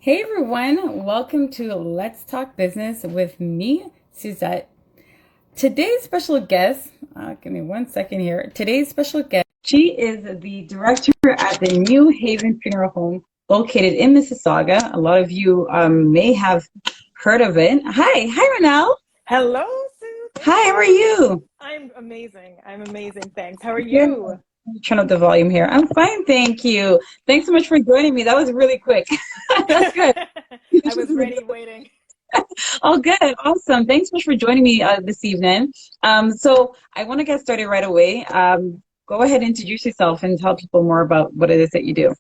Hey everyone, welcome to Let's Talk Business with me, Suzette. Today's special guest, give me one second here. Today's special guest, she is the director at the New Haven Funeral Home located in Mississauga. A lot of you may have heard of it. Hi, Renelle. Hello, Sue. Thank Hi, how are you. you? I'm amazing. I'm amazing. Thanks. How are Good. you? Turn up the volume here. I'm fine, thank you. Thanks so much for joining me. That was really quick. That's good. I was ready, waiting. Oh, good. Awesome. Thanks so much for joining me this evening. So I want to get started right away. Go ahead and introduce yourself and tell people more about what it is that you do.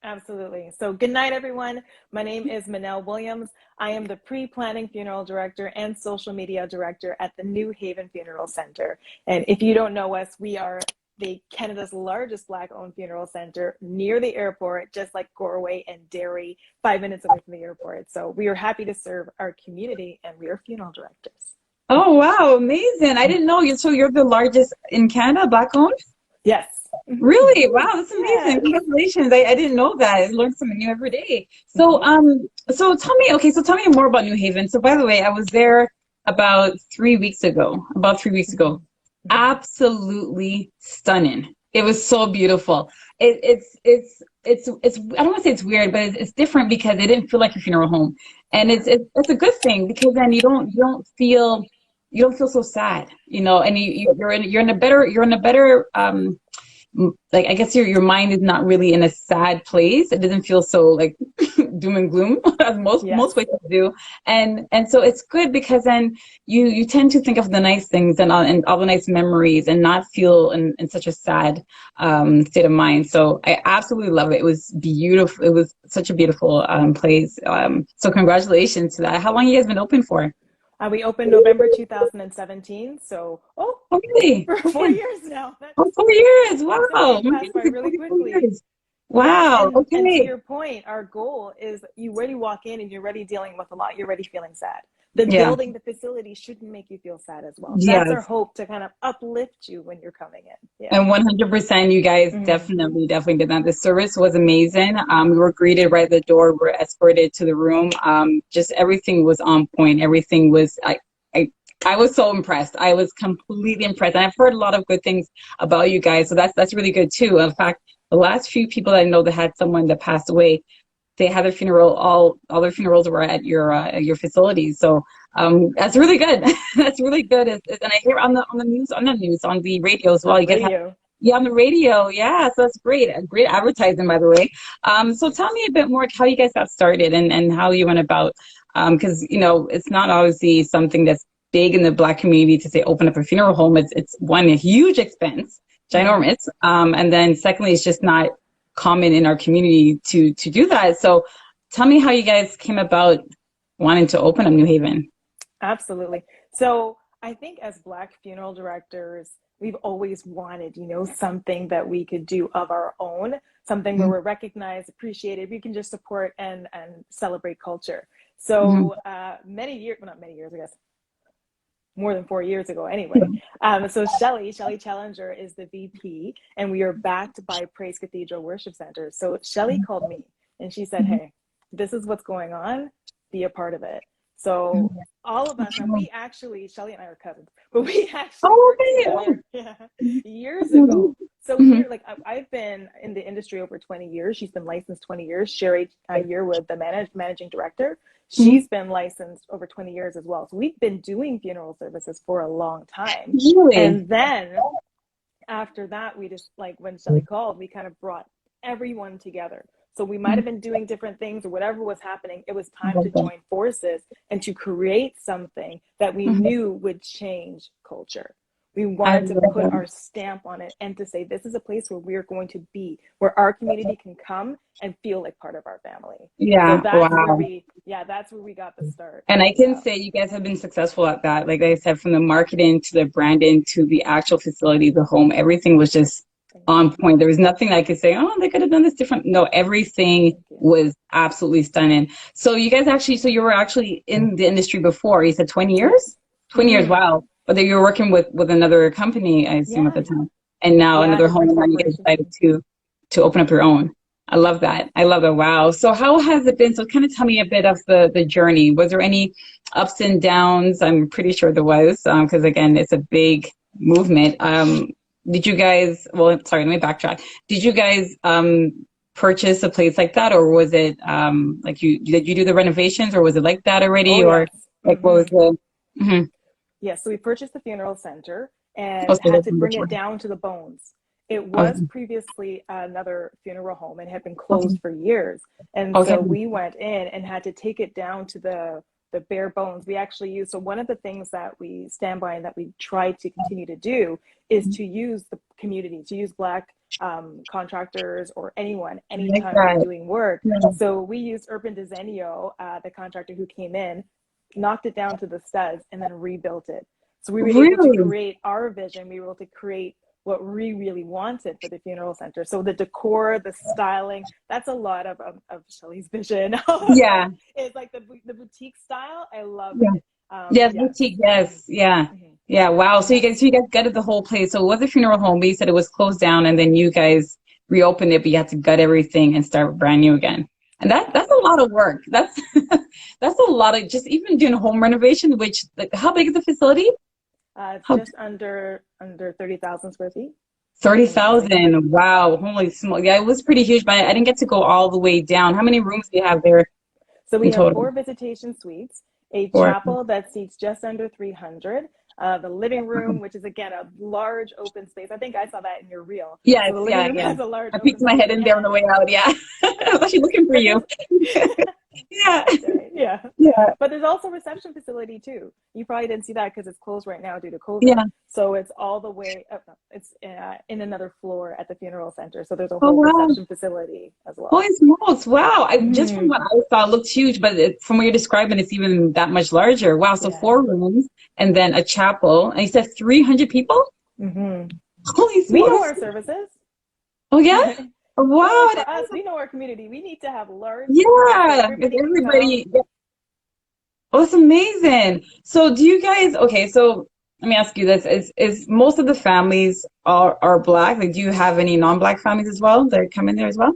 Absolutely. So, good night, everyone. My name is Manel Williams. I am the pre-planning funeral director and social media director at the New Haven Funeral Center. And if you don't know us, we are the Canada's largest Black-owned funeral center near the airport, just like Galway and Derry, 5 minutes away from the airport. So we are happy to serve our community, and we are funeral directors. Oh, wow. Amazing. I didn't know you. So you're the largest in Canada, Black owned? Yes. Really? Wow, that's amazing. Yes. Congratulations. I didn't know that. I learn something new every day. So tell me more about New Haven. So by the way, I was there about 3 weeks ago. Absolutely stunning. It was so beautiful. It's I don't want to say it's weird, but it's different because it didn't feel like a funeral home. And it's a good thing because then you don't feel so sad, and you're in a better like I guess your mind is not really in a sad place. It doesn't feel so like doom and gloom as most Yes. places do, and so it's good because then you tend to think of the nice things and all the nice memories and not feel in such a sad state of mind. So I absolutely love it. It was beautiful. It was such a beautiful place. So congratulations to that. How long have you guys been open for? We opened November 2017, so Oh, really? for four Good. years now. Oh, 4 years. It's gonna Wow. be My passed by goodness, really it's been 4 quickly. years. Yes, Wow. and to Okay. your point, our goal is you already walk in and you're already dealing with a lot. You're already feeling sad. The Yeah. building, the facility shouldn't make you feel sad as well. That's our Yes. hope to kind of uplift you when you're coming in. Yeah. And 100%, you guys Mhm. definitely did that. The service was amazing. We were greeted right at the door. We were escorted to the room. Just everything was on point. Everything was, I, I was so impressed. I was completely impressed. And I've heard a lot of good things about you guys. So that's really good too. In fact, the last few people that I know that had someone that passed away, they had their funeral, all their funerals were at your facilities. So that's really good. That's really good. And I hear on the news, on the radio as On well. the You guys have, radio. yeah, on the radio. Yeah, so that's great. Great advertising, by the way. So tell me a bit more how you guys got started and how you went about, because it's not obviously something that's big in the Black community to say open up a funeral home. It's one, a huge expense, Mhm. ginormous, and then secondly, it's just not common in our community to do that. So tell me how you guys came about wanting to open up New Haven. Absolutely. So I think as Black funeral directors, we've always wanted, something that we could do of our own, something where we're recognized, appreciated, we can just support and celebrate culture. Mm-hmm. So many years, well, not many years, I guess, more than 4 years ago anyway. So Shelley Challenger is the VP, and we are backed by Praise Cathedral Worship Center. So Shelley called me and she said, hey, this is what's going on, be a part of it. So all of us, and we actually, Shelley and I are cousins, but we actually Oh, worked okay. together years ago. So Mhm. we're like, I've been in the industry over 20 years. She's been licensed 20 years. Sherry, a year with the managing director. Mhm. She's been licensed over 20 years as well. So we've been doing funeral services for a long time. Really? And then after that, we just like when Shelly called, we kind of brought everyone together. So we might have been doing different things or whatever was happening. It was time to join forces and to create something that we Mhm. knew would change culture. We I wanted to love put that. our stamp on it and to say, this is a place where we're going to be, where our community can come and feel like part of our family. So Yeah. Wow. that's where we got the start. And I can Yeah. say you guys have been successful at that. Like I said, from the marketing to the branding to the actual facility, the home, everything was just Thank you. on point. There was nothing I could say, oh, they could have done this different. No, everything Thank you. was absolutely stunning. So so you were actually in the industry before. You said 20 Yes. years? 20 years, Mm-hmm. wow. But then you were working with another company, I assume, at the Yeah. time. And now Yeah. another home, Different and then you guys corporations. decided to open up your own. I love that. I love it. Wow. So how has it been? So kind of tell me a bit of the journey. Was there any ups and downs? I'm pretty sure there was, because again, it's a big movement. Did you guys, well, sorry, let me backtrack. Did you guys purchase a place like that, or was it like did you do the renovations, or was it like that already, Oh, or yes. like what was the? Mm-hmm. Yes, so we purchased the funeral center Oh, and so had that's to bring it wonderful. down to the bones. It was Okay. previously another funeral home and had been Okay. closed for years. And Okay. so we went in and had to take it down to the bare bones. We actually use, so one of the things that we stand by and that we try to continue to do is to use the community, to use Black contractors or anyone, I like anytime we're that. doing work. Yeah. So we used Urban Disenio, the contractor who came in, knocked it down to the studs, and then rebuilt it. So we were able to Really? create our vision. We were able to create what we really wanted for the funeral center. So the decor, the styling, that's a lot of Shelley's vision. Yeah. It's like the boutique style. I love Yeah. it. Yes, Yes. boutique. Yes. Yeah. Mhm. Yeah. Wow. So Yes. you guys gutted the whole place. So it was a funeral home, but you said it was closed down, and then you guys reopened it, but you had to gut everything and start brand new again. And that's a lot of work. That's that's a lot of just even doing home renovation. Which like, how big is the facility? It's How just under 30,000 square feet. I want to say. 30,000. Wow. Holy smoke. Yeah, it was pretty huge, but I didn't get to go all the way down. How many rooms do you have there So in we have total? 4 visitation suites, a Four. chapel that seats just under 300, the living room, which is again a large open space. I think I saw that in your reel. So Yes. the living Yeah. room Yeah. has a large I open peeked my space, head in there on the and way out. Yeah. I was actually looking for but there's you. Yeah. that's right, yeah. Yeah. But there's also a reception facility too. You probably didn't see that because it's closed right now due to COVID. Yeah. So it's all the way up. It's in another floor at the funeral center. So there's a Oh whole wow. reception facility as well. Holy smokes. Wow. I just from Mm-hmm. what I saw it looked huge, but from what you're describing, it's even that much larger. Wow. So Yeah. four rooms and then a chapel. And you said 300 people? Mm-hmm. Holy We know smokes. our services. Oh yeah? So Wow. for us, we know our community. We need to have large spaces so Yeah. If everybody can come. everybody, oh, it's amazing. So do you guys, okay, so let me ask you this. Is most of the families are Black? Like, do you have any non-Black families as well that come in there as well?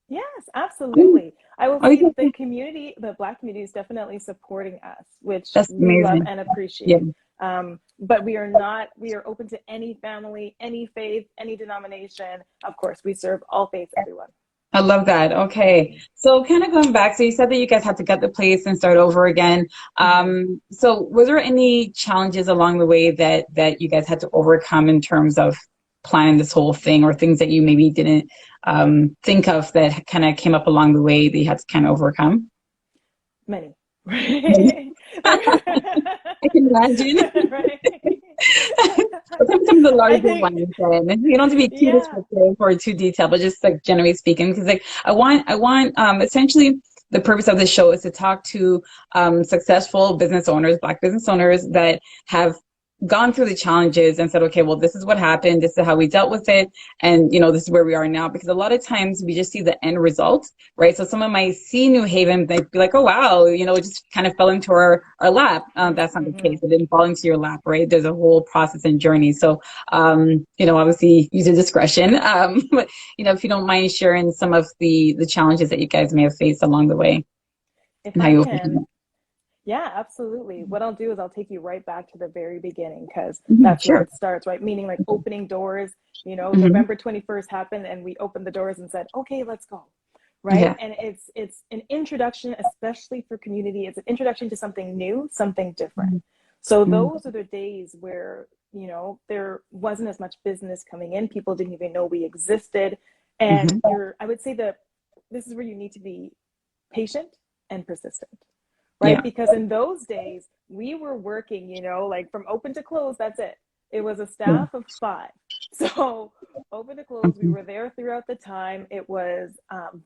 Yes, Mm. absolutely. I will Oh, you say guys, that the community, the Black community, is definitely supporting us, which that's we love amazing. and Yeah. appreciate. But we are not, we are open to any family, any faith, any denomination. Of course, we serve all faiths, everyone. I love that. Okay. So kind of going back, so you said that you guys had to gut the place and start over again. Mm-hmm. So was there any challenges along the way that you guys had to overcome in terms of planning this whole thing, or things that you maybe didn't think of that kind of came up along the way that you had to kind of overcome? Many. Maybe. Right? I can imagine. Right? But some of the I larger think, ones, and you don't have to be too yeah. descriptive or too detailed, but just like generally speaking, because like I want essentially the purpose of this show is to talk to successful business owners, Black business owners that have gone through the challenges and said, okay, well, this is what happened, this is how we dealt with it, and this is where we are now. Because a lot of times we just see the end result, right? So someone might see New Haven, they'd be like, oh wow, it just kind of fell into our lap. That's not the Mm-hmm. case. It didn't fall into your lap, right? There's a whole process and journey. So obviously use your discretion. But if you don't mind sharing some of the challenges that you guys may have faced along the way If and how I you overcome can, yeah, absolutely. What I'll do is I'll take you right back to the very beginning because it. that's where Sure. it starts, right? Meaning like opening doors. Hmm. November 21st happened and we opened the doors and said, okay, let's go. Right. Yeah. And it's an introduction, especially for community. It's an introduction to something new, something different. So Hmm. those are the days where, there wasn't as much business coming in. People didn't even know we existed. And Hmm. I would say that this is where you need to be patient and persistent, right? Yeah. Because in those days, we were working, like from open to close, that's it. It was a staff of 5. So open to close, we Hmm. were there throughout the time. It was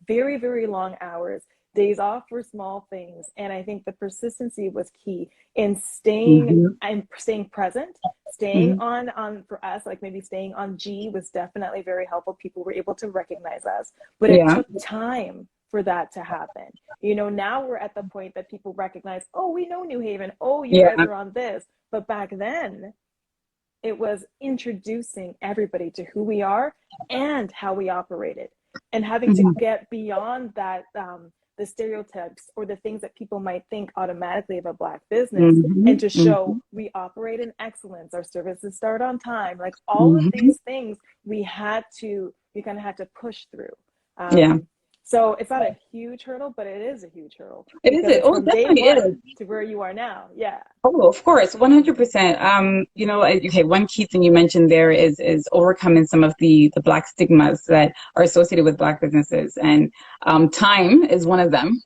very, very long hours. Days off were small things. And I think the persistency was key in staying Hmm. and staying present, staying Hmm. on for us, like maybe staying on G was definitely very helpful. People were able to recognize us, but it Yeah. took time for that to happen. Now we're at the point that people recognize, oh, we know New Haven. Oh, you guys Yeah. are on this. But back then, it was introducing everybody to who we are and how we operated. and having to get beyond that, the stereotypes or the things that people might think automatically of a Black business, and to show we operate in excellence, our services start on time, like all of these things we kind of had to push through. Yeah. So it's not a huge hurdle, but it is a huge hurdle It because is. it's Oh, from it day definitely is. one to where you are now. Yeah. Oh, of course, 100%. You know, okay, one key thing you mentioned there is overcoming some of the Black stigmas that are associated with Black businesses, and time is one of them.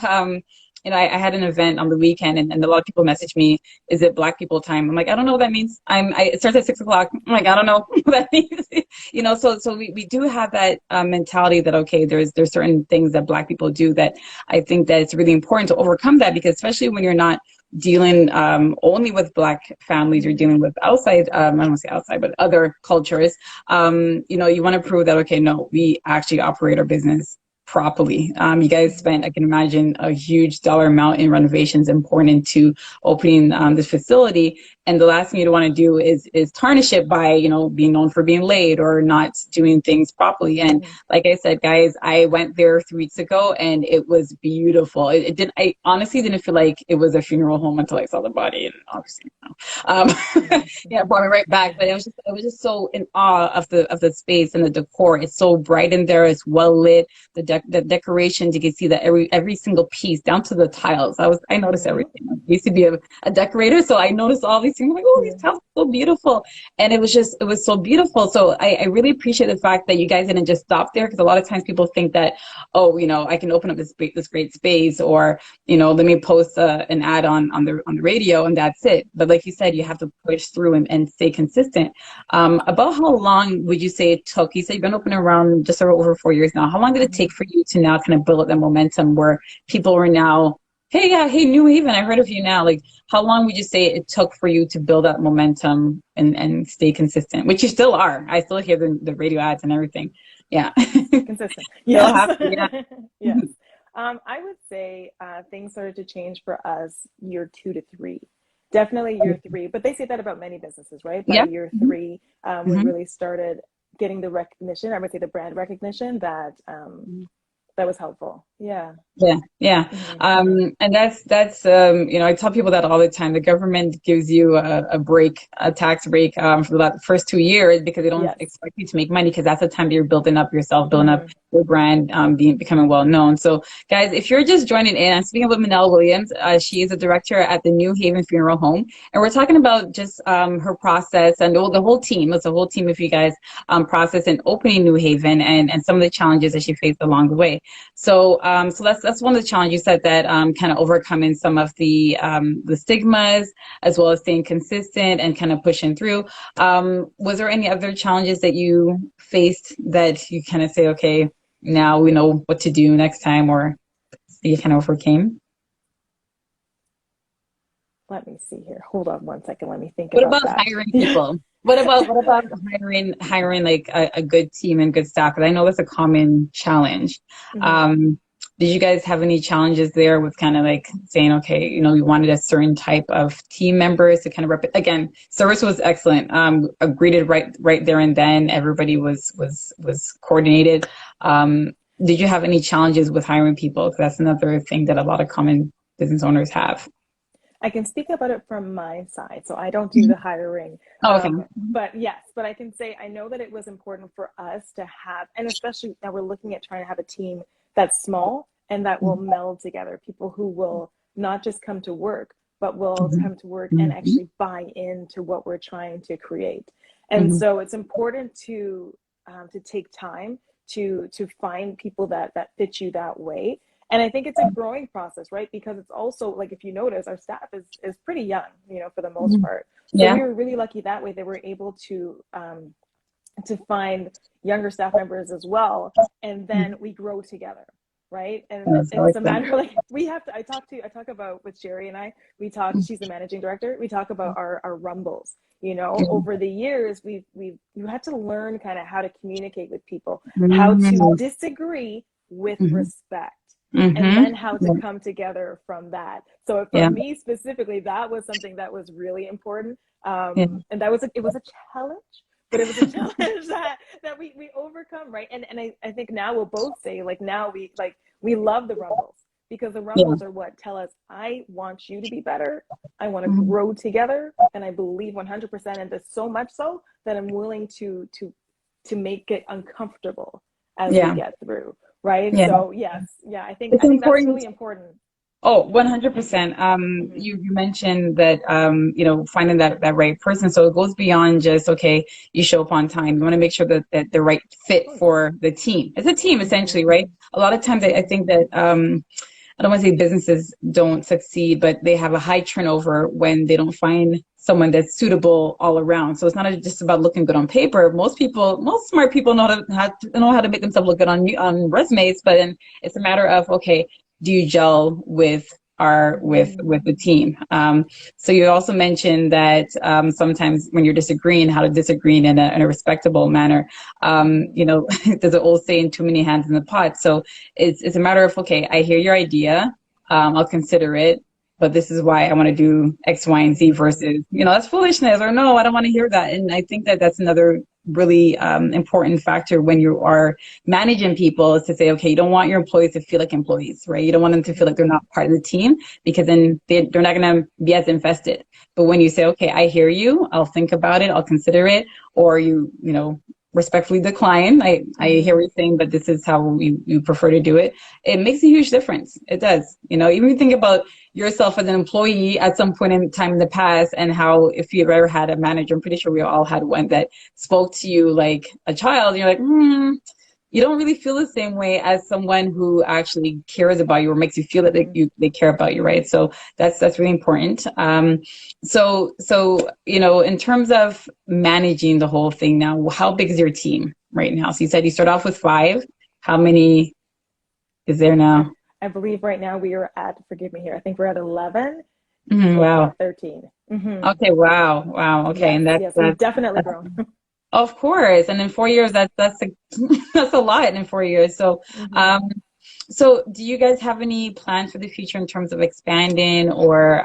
um, you know, I had an event on the weekend, and a lot of people message me, "Is it Black people time?" I'm like, I don't know what that means. It starts at 6 o'clock. I'm like, I don't know what that means. You know, so we do have that mentality that okay, there's certain things that Black people do that I think that it's really important to overcome that, because especially when you're not dealing only with Black families, you're dealing with outside, I don't want to say outside, but other cultures. You know, you want to prove that, okay, no, we actually operate our business properly. You guys spent, I can imagine, a huge dollar amount in renovations and pouring into opening this facility. And the last thing you want to do is tarnish it by, you know, being known for being late or not doing things properly. And like I said, guys, I went there 3 weeks ago and it was beautiful. I honestly didn't feel like it was a funeral home until I saw the body, and obviously, you know, yeah, it brought me right back. But I was just so in awe of the space and the decor. It's so bright in there. It's well lit. The decorations, you can see that every single piece down to the tiles. I noticed everything. I used to be a decorator, so I noticed all these things. I'm like, oh, these tiles are so beautiful. And it was so beautiful. So I really appreciate the fact that you guys didn't just stop there, because a lot of times people think that, oh, you know, I can open up this great space, or, you know, let me post an ad on the radio and that's it. But like you said, you have to push through and stay consistent. About how long would you say it took? You said you've been open around just over 4 years now. How long did it take for you to now kind of build up that momentum where people were now, hey, yeah, hey, New Haven, I heard of you now. Like, how long would you say it took for you to build that momentum and stay consistent, which you still are? I still hear the radio ads and everything. Yeah. Consistent. Yes. Yeah. Yes. I would say things started to change for us year 2 to 3. Definitely year 3, but they say that about many businesses, right? By year 3, we really started getting the recognition. I would say the brand recognition that that was helpful. Yeah. Yeah. And that's you know, I tell people that all the time. The government gives you a tax break for the first 2 years, because they don't expect you to make money, because that's the time that you're building up yourself, building up your brand, becoming well known. So guys, if you're just joining in, I'm speaking with Manel Williams. She is a director at the New Haven Funeral Home, and we're talking about just her process and the whole team. It's a whole team of you guys process in opening New Haven, and some of the challenges that she faced along the way. So so that's one of the challenges you said, that kind of overcoming some of the stigmas, as well as staying consistent and kind of pushing through. Was there any other challenges that you faced that you kind of say, okay, now we know what to do next time, or you kind of overcame? Let me see here. Hold on one second. Let me think What about about that. hiring people? What about hiring like a good team and good staff? Because I know that's a common challenge. Did you guys have any challenges there with kind of like saying, okay, you know, we wanted a certain type of team members to kind of again, service was excellent. Greeted right there and then. Everybody was coordinated. Did you have any challenges with hiring people? Because that's another thing that a lot of common business owners have. I can speak about it from my side. So I don't do the hiring. Oh, okay. But yes, but I can say I know that it was important for us to have, and especially now we're looking at trying to have a team that's small and that will meld together. People who will not just come to work, but will come to work and actually buy into what we're trying to create. And so it's important to take time to find people that fit you that way. And I think it's a growing process, right? Because it's also like, if you notice, our staff is pretty young, you know, for the most part. So we were really lucky that way that we're able to find younger staff members as well, and then we grow together, right? And it's a matter like I talk about with Sherry and I. We talk. She's the managing director. We talk about our rumbles. You know, over the years, you had to learn kind of how to communicate with people, how to disagree with respect. And then how to come together from that. So for me specifically, that was something that was really important. And it was a challenge, but it was a challenge that we overcome, right? And I think now we'll both say, like, now we love the rumbles, because the Yeah. rumbles are what tell us, I want you to be better. I want to Mhm. grow together. And I believe 100% in this, so much so that I'm willing to make it uncomfortable as we Yeah. get through. Right. Yeah. So yes. Yeah. It's I think that's important. really important. Oh, 100%. Hmm. You mentioned that, finding that right person. So it goes beyond just, okay, you show up on time. You want to make sure that the right Of fit course. for the team. It's a team, Hmm. essentially, right? A lot of times I Hmm. think that, I don't want to say businesses don't succeed, but they have a high turnover when they don't find someone that's suitable all around. So it's not just about looking good on paper. Most smart people know how to make themselves look good on resumes, but then it's a matter of, okay, do you gel with our with the team? So you also mentioned that sometimes when you're disagreeing, how to disagree in a respectable manner. Hmm. There's an old saying, too many hands in the pot. So it's a matter of, okay, I hear your idea, I'll consider it, but this is why I want to do X, Y, and Z Hmm. versus, that's foolishness, or no, I don't want to hear that. And I think that that's another really important factor when you are managing people, is to say, okay, you don't want your employees to feel like employees, right? You don't want them to feel like they're not part of the team, because then they're not going to be as invested. But when you say, okay, I hear you, I'll think about it, I'll consider it, or respectfully decline. I hear what Hmm. you're saying, but this is how you prefer to do it. It makes a huge difference. It does. Even if you think about yourself as an employee at some point in time in the past, and how, if you've ever had a manager, I'm pretty sure we all had one that spoke to you like a child, and you're like, you don't really feel the same way as someone who actually cares about you, or makes you feel that Hmm. they care about you, right? So that's really important. So in terms of managing the whole thing now, how big is your team right now? So you said you start off with 5. How many is there I, now? I believe right now we are at, forgive me here, I think we're at 11, Wow. 13. Hmm. Okay. Wow. Wow. Okay. Yes, And that's yes, we've that's, definitely that's grown. of course. And in 4 years, that's a, that's a lot in 4 years. So, um, Hmm. so do you guys have any plans for the future in terms of expanding, or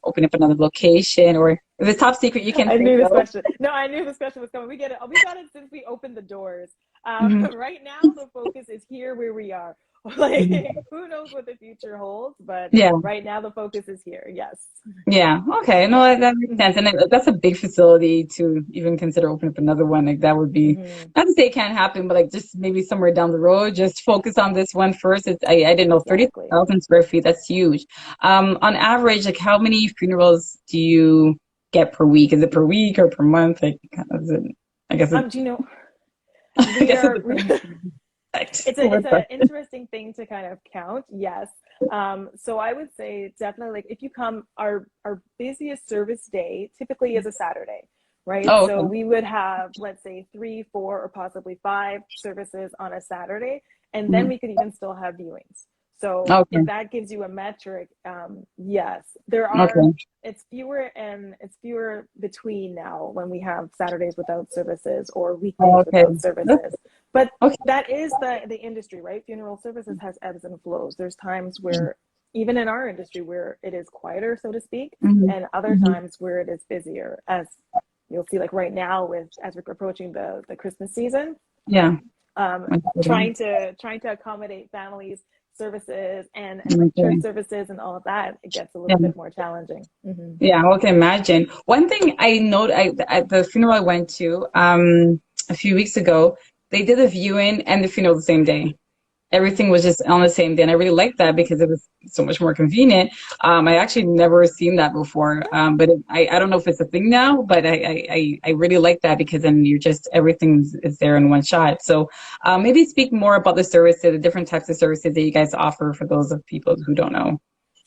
opening up another location, or if it's top secret, you can I say knew this so. question. No, I knew this question was coming. We get it. We've got it since we opened the doors. Hmm. Right now, the focus is here where we are. Like, Hmm. who knows what the future holds? But Yeah. right now, the focus is here. Yes. Yeah. Okay. No, Yeah. that makes sense. Hmm. And that's a big facility to even consider opening up another one. Like, that would be, Hmm. not to say it can't happen, but like, just maybe somewhere down the road, just focus on this one first. I didn't know, Exactly. 30,000 square feet. That's huge. On average, like, how many funerals do you get per week? Is it per week or per month? Like, is it, I guess it, Do you know, I we guess it are, depends. it's a interesting thing to kind of count. Yes. So I would say definitely, like, if you come, our busiest service day typically is a Saturday, right? Oh, So okay. we would have, let's say, 3, 4, or possibly 5 services on a Saturday, and then Mhm. we could even still have viewings. So if Okay. that gives you a metric, yes, there are. Okay. It's fewer between now when we have Saturdays without services or weekdays Okay. without services. But Okay. that is the industry, right? Funeral services has ebbs and flows. There's times where, even in our industry, where it is quieter, so to speak, Hmm. and other Hmm. times where it is busier, as you'll see, like right now, with as we're approaching the Christmas season, Yeah. um, Okay. trying to accommodate families, services, and like church Okay. services and all of that, it gets a Yeah. little bit more challenging. Hmm. Yeah, I can imagine. One thing I know, at the funeral I went to a few weeks ago, they did the viewing and the funeral the same day. Everything was just on the same day, and I really liked that because it was so much more convenient. I actually never seen that before, but I don't know if it's a thing now, but I really like that, because then you just, everything is there in one shot. So maybe speak more about the services, the different types of services that you guys offer for those of people who don't know.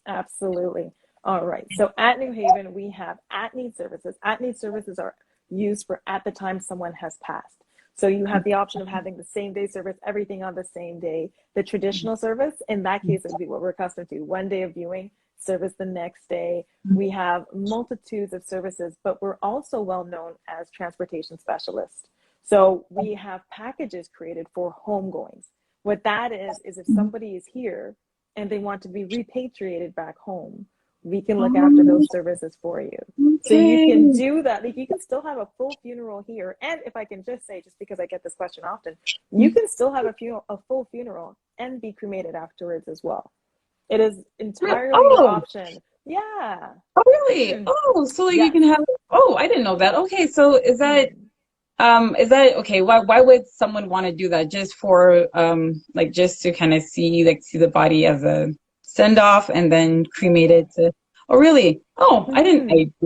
Absolutely. All right. So at New Haven, we have at-need services. At-need services are used for at the time someone has passed. So you have the option of having the same day service, everything on the same day. The traditional service, in that case, it would be what we're accustomed to: one day of viewing, service the next day. We have multitudes of services, but we're also well known as transportation specialists. So we have packages created for homegoings. What that is if somebody is here and they want to be repatriated back home, we can look after those services for you. So you Okay. can do that. Like, you can still have a full funeral here. And if I can just say, just because I get this question often, you can still have a full funeral and be cremated afterwards as well. It is entirely your Oh, option. Yeah. oh, really? Mm-hmm. Oh, so like you Yes. can have, oh, I didn't know that. Okay, so Mm-hmm. is that okay? Why would someone want to do that? Just for like just to kind of see the body as a send off and then cremate Yeah. it to, oh, really? Oh, Mm-hmm. I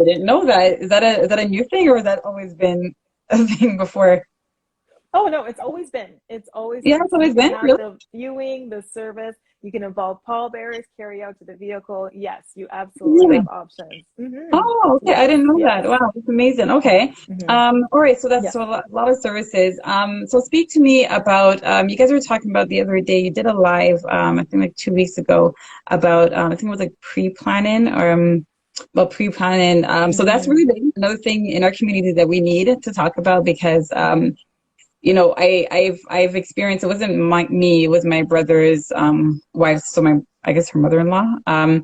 didn't know that. Is that a new thing or has that always been a thing before? Oh no, it's always been. It's always Yeah, been. it's So you always can been, have really? the viewing, the service. You can involve pallbearers, carry out to the vehicle. Yes, you absolutely Really? have options. Oh, okay. I Yes, didn't know that. yes. Wow, that's amazing. Okay. hmm All right. So that's Yes. so a lot of services. So speak to me about, you guys were talking about the other day, you did a live, I think like 2 weeks ago about, I think it was like pre-planning or, well, pre-planning. So that's hmm really another thing in our community that we need to talk about because, I've experienced, it wasn't me, it was my brother's, wife. So I guess her mother-in-law.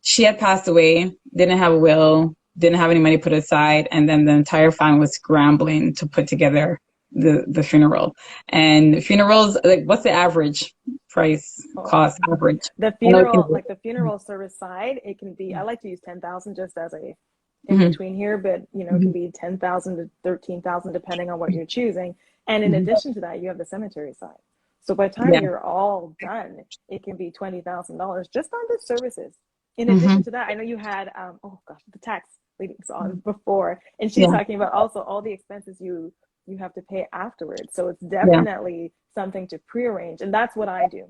She had passed away, didn't have a will, didn't have any money put aside, and then the entire family was scrambling to put together the funeral. And funerals, like, what's the average price Oh, cost average? the I know it can funeral, like the funeral service side, it can be. I like to use 10,000 just as a in be. between here, but it Hmm. can be 10,000 to 13,000 depending on what you're choosing. And in Hmm. addition to that, you have the cemetery side. So by the time Yeah. you're all done, it can be $20,000 just on the services. In Hmm. addition to that, I know you had oh gosh, the tax ladies on before, and she's Yeah. talking about also all the expenses you have to pay afterwards. So it's Yeah. definitely something to pre-arrange, and that's what I do.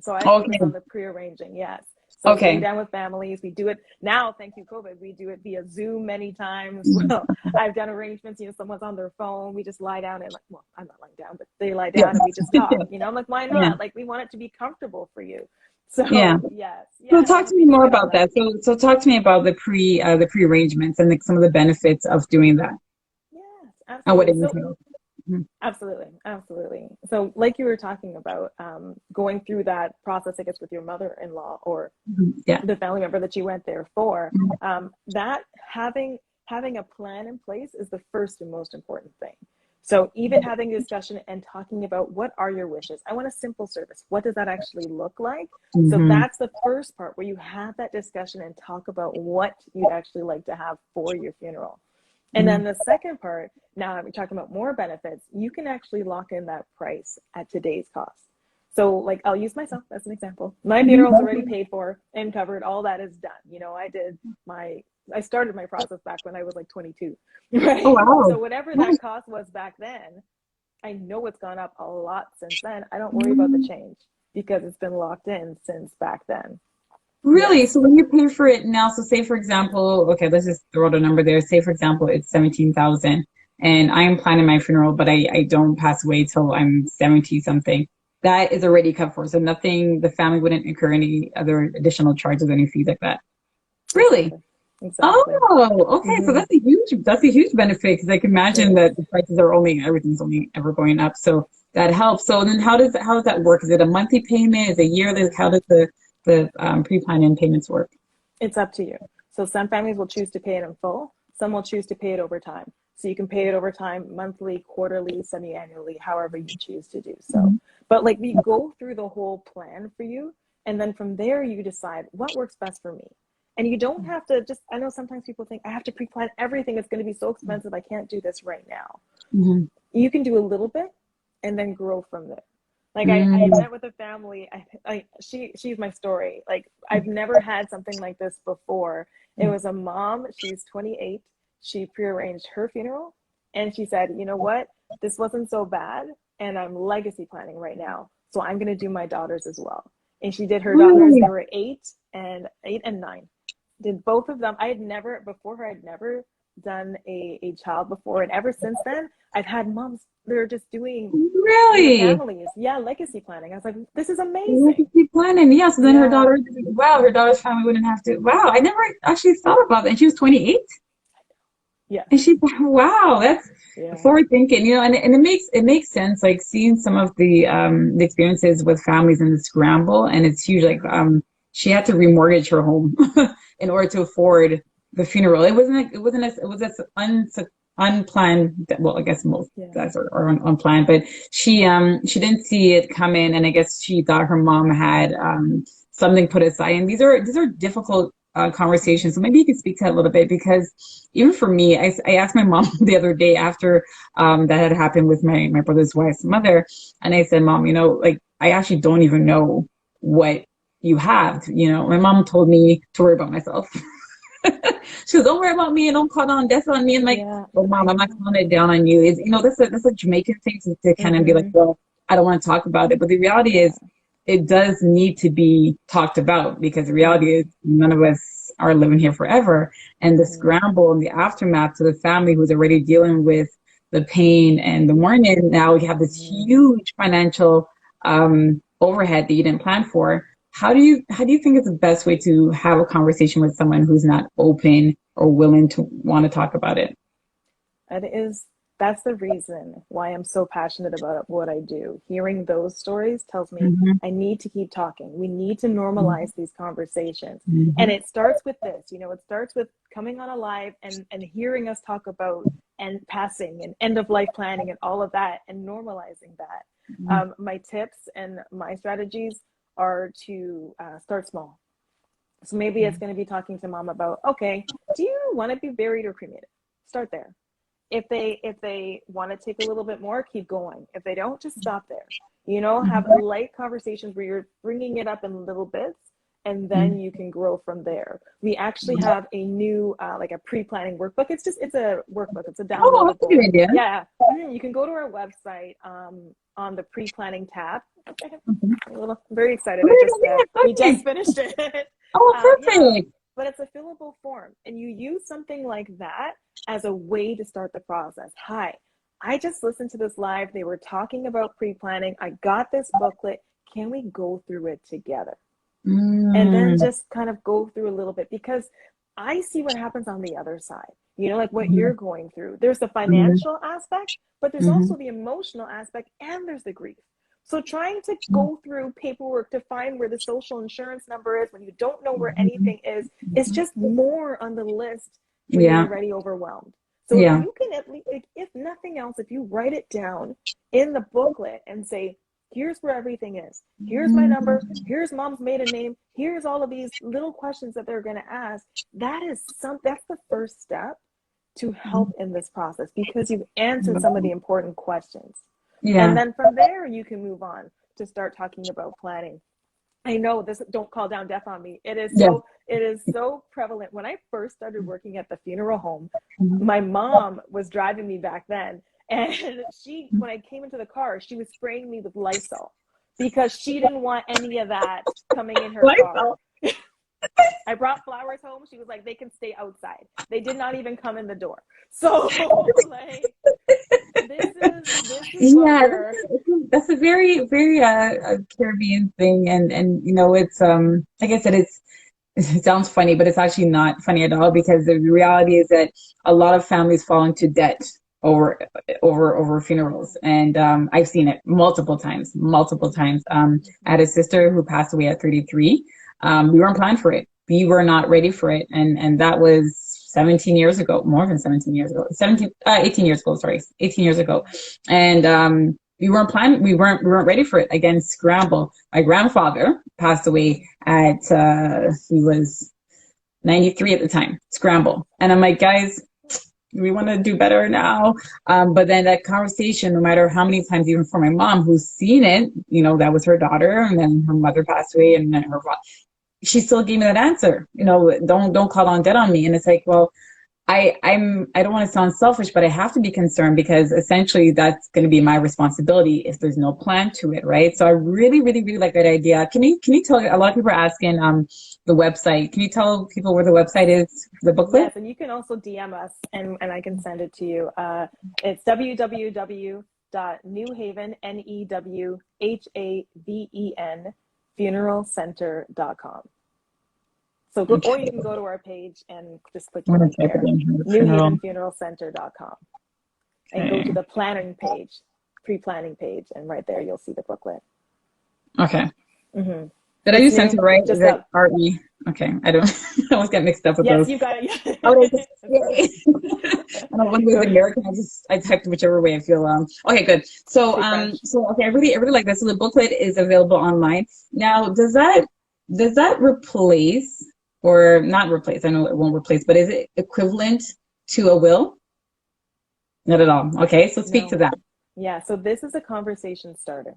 So I focus Okay. on the pre-arranging, yes. So sitting Okay. down with families, we do it now, thank you, COVID, we do it via Zoom many times. Mhm. Well, I've done arrangements, someone's on their phone, we just lie down and like, well, I'm not lying down, but they lie Yeah. down and we just talk, I'm like, why Yeah. not? Like, we want it to be comfortable for you. Yeah. So yes, So yeah, talk so to me we do more get all about that. that. So talk to me about the pre-arrangements and like some of the benefits of doing that Yes, and what absolutely. it So entails. Mhm. absolutely, absolutely. So, like you were talking about, going through that process, I guess, with your mother-in-law or Mhm. Yeah. the family member that you went there for, Mhm. that having a plan in place is the first and most important thing. So even having a discussion and talking about what are your wishes. I want a simple service. What does that actually look like? So Mhm. that's the first part where you have that discussion and talk about what you'd actually like to have for your funeral. And then Mhm. the second part, now that we're talking about more benefits, you can actually lock in that price at today's cost. So, like, I'll use myself as an example. My funeral's already Mhm. paid for and covered. All that is done. I started my process back when I was like 22, Oh, right? wow. So whatever Nice. that cost was back then, I know it's gone up a lot since then. I don't worry about the Mhm. change because it's been locked in since back then. Really? Yes. So when you pay for it now, so say for example, okay, let's just throw out a number there. Say for example, it's 17,000 and I am planning my funeral, but I don't pass away till I'm 70 something. That is already covered for. So nothing, the family wouldn't incur any other additional charges, any fees like that. Really? Exactly. Exactly. Oh, okay. So hmm that's a huge benefit because I can It imagine is. that the prices are everything's only ever going up. So that helps. So then how does that work? Is it a monthly payment? Is it yearly? How does the pre-planning payments work? It's up to you. So some families will choose to pay it in full. Some will choose to pay it over time. So you can pay it over time, monthly, quarterly, semi-annually, however you choose to do so. Mhm. But like, we go through the whole plan for you, and then from there you decide what works best for me. And you don't have to just, I know sometimes people think I have to pre-plan everything. It's going to be so expensive. I can't do this right now. Mhm. You can do a little bit and then grow from there. Like, I Mhm. met with a family. She's my story. Like, I've never had something like this before. It was a mom. She's 28. She prearranged her funeral, and she said, "You know what? This wasn't so bad, and I'm legacy planning right now, so I'm going to do my daughters as well." And she did her daughters. Really? They were 8 and 9. Did both of them. I had never before her. I'd never done a child before, and ever since then, I've had moms. They're just doing their Really? families. Yeah, legacy planning. I was like, this is Look amazing. at you planning. Yeah, so then her Yeah. daughter, wow, her daughter's family wouldn't have to. Wow, I never actually thought about that. And she was 28? Yes. And she, wow, that's Yeah. forward thinking, and it makes sense, like seeing some of the experiences with families in the scramble, and it's huge. Like hmm she had to remortgage her home in order to afford the funeral. It was a unplanned. Well, I guess most Yeah. deaths are unplanned, but she didn't see it coming, and I guess she thought her mom had something put aside. And these are difficult conversations. So maybe you could speak to that a little bit, because even for me, I asked my mom the other day after that had happened with my brother's wife's mother, and I said, Mom, like, I actually don't even know what you have. My mom told me to worry about myself. She goes, don't worry about me, and don't call down death on me. And I'm like, Yeah. well, Mom, I'm not calling it down on you. Is that's a Jamaican thing to kind of be like, Mm-hmm. well, I don't want to talk about it. But the reality Yeah. is, it does need to be talked about, because the reality is Mm-hmm. none of us are living here forever. And the Mm-hmm. scramble and the aftermath to the family who's already dealing with the pain and the Mm-hmm. mourning, now you have this Mm-hmm. huge financial overhead that you didn't plan for. How do you think is the best way to have a conversation with someone who's not open or willing to want to talk about it? It is, that's the reason why I'm so passionate about what I do. Hearing those stories tells me Hmm. I need to keep talking. We need to Hmm. normalize these conversations. And Hmm. it starts with this, it starts with coming on a live and hearing us talk about and passing and end of life planning and all of that and normalizing that. My tips and my strategies are to start small. So maybe it's going to be talking to mom about, okay, do you want to be buried or cremated? Start there. If they want to take a little bit more, keep going. If they don't, just stop there. Have light conversations where you're bringing it up in little bits, and then you can grow from there. We actually have a new like a pre-planning workbook. It's a workbook. It's a Oh, that's a good downloadable. idea. Yeah. You can go to our website on the pre-planning tab. Mhm. I'm very excited. Oh, I just yeah, we just okay. finished it. Oh, Yeah, perfect. but it's a fillable form, and you use something like that as a way to start the process. Hi, I just listened to this live. They were talking about pre-planning. I got this booklet. Can we go through it together? And then Mm. just kind of go through a little bit, because I see what happens on the other side. Like what Mhm. you're going through. There's the Mhm. financial aspect, but there's also Mhm. the emotional aspect, and there's the grief. So trying to go through paperwork to find where the social insurance number is when you don't know where Mhm. anything is just more on the list when you're Yeah, already overwhelmed. So if yeah. you can at least, if nothing else, if you write it down in the booklet and say, here's where everything is. Here's my number. Here's mom's maiden name. Here's all of these little questions that they're going to ask. That's the first step to help in this process, because you've answered some of the important questions. And Yeah, then from there, you can move on to start talking about planning. I know this, don't call down death on me. yeah. It is so prevalent. When I first started working at the funeral home, Mhm. my mom was driving me back then. And when I came into the car, she was spraying me with Lysol because she didn't want any of that coming in her car. Lifestyle. I brought flowers home. She was like, they can stay outside. They did not even come in the door. So like, this is what Yeah, we're, that's a very, very Caribbean thing, and it's like I said, it sounds funny, but it's actually not funny at all, because the reality is that a lot of families fall into debt over over funerals, and I've seen it multiple times, multiple times. I had a sister who passed away at 33. We weren't planned for it. We were not ready for it, and that was 17 years ago, more than 17 years ago, 18 years ago, sorry, 18 years ago, and we weren't planning, we weren't ready for it. Again, scramble. My grandfather passed away at he was 93 at the time. Scramble. And I'm like, guys, we want to do better now. But then that conversation, no matter how many times, even for my mom who's seen it, that was her daughter, and then her mother passed away, and then she still gave me that answer. Don't call on dead on me. And it's like, well, I don't want to sound selfish, but I have to be concerned, because essentially that's going to be my responsibility if there's no plan to it, right? So I really, really, really like that idea. Can you tell, a lot of people are asking the website. Can you tell people where the website is for the booklet? yes, and you can also DM us, and I can send it to you. It's www.newhaven, NEWHAVEN, funeralcenter.com. So or you Okay, can go to our page and just click the I'm gonna link type it there, in here. Funeral. newhavenfuneralcenter.com, and go to Okay. the planning page, pre-planning page, and right there you'll see the booklet. Okay. Mm-hmm. Did I It's use sent new, it right? Is just it up. RE? Okay, I don't. I always get mixed up with Yes, those. you got Oh, they it. just, That's yay. perfect. I don't want to Go use ahead. American. I typed whichever way I feel. Okay, good. So, Say French. okay, I really like that. So the booklet is available online now. Does that replace or not replace? I know it won't replace, but is it equivalent to a will? Not at all. Okay, so speak to No. that. Yeah, so this is a conversation starter.